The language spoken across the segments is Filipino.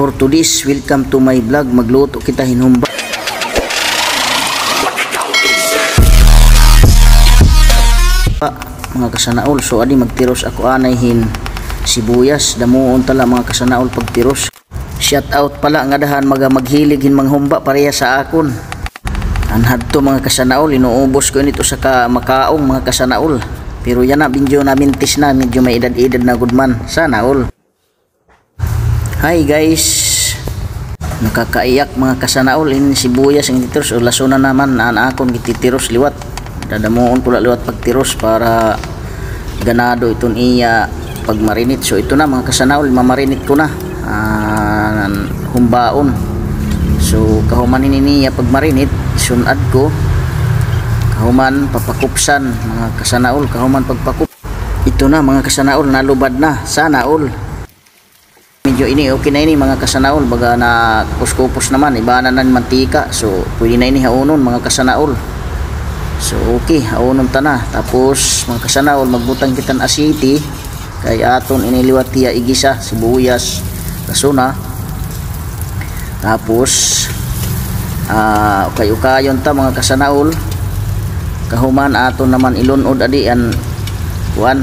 For today's, welcome to my vlog. Magluto kita hinumba. Mga kasanaol, so adi magtiros ako anayhin sibuyas. Damuon tala mga kasanaol pagtiros. Shout out pala nga dahan maghilig hin manghumba pareha sa akon. Anhad to mga kasanaol, inuubos ko nito sa makaong mga kasanaol. Pero yan na, video namin tis na, medyo may edad-edad na gudman. Sana all. Hi guys, nakakaiyak mga kasanaol, in sibuyas ang titiros o lasuna naman na akon gititiros liwat. Dadamuon ko liwat pagtiros para ganado iton iya pagmarinit. So ito na mga kasanaol, mamarinit ko na humbaon. So kahuman niya pagmarinit, sunad ko kahuman papakupsan mga kasanaol, kahuman pagpakup. Ito na mga kasanaol, nalubad na. Sana all. Medyo ini okay na ini mga kasanaol, baga na kuskupos naman, ibanan na mantika. So pwede na ini haunon mga kasanaol. So okay, haunon ta na. Tapos mga kasanaol, magbutang kitan asiti kay aton iniliwat tiya igisa, sibuyas, lasuna. Tapos ukay-ukayon ta mga kasanaol. Kahuman aton naman ilunod adi an kuan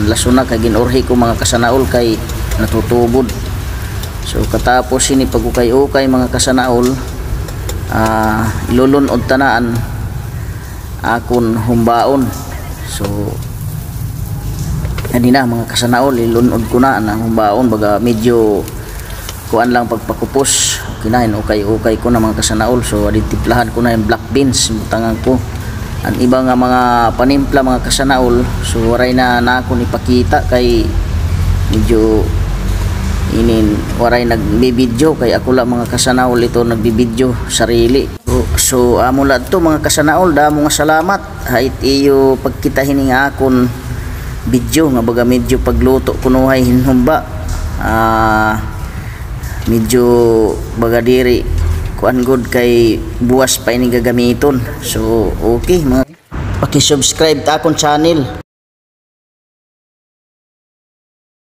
lasuna kay ginorhi ko mga kasanaol kay natutubod. So katapos ini pagukay-ukay mga kasanaol, ilulunod tanaan akon humbaon. So ani na mga kasanaol, ilunod ko na ang humbaon baga medyo kuan lang pagpakupos. Kinain ukay-ukay ko na mga kasanaol. So adi tiplahan ko na yung black beans butangan ko. Ang iba nga mga panimpla mga kasanaol, so waray na akon ipakita kay medyo inin waray nagbibidyo kay ako lang mga kasanaol ito nagbibidyo sarili. So mula to mga kasanaol, damo nga salamat hait iyo pagkita hining akon video nga baga medyo pagluto kunuhay hinhumba. Medyo baga diri kuan good kay buwas pa ini gagamiton. So okay mga paki-subscribe ta akong channel.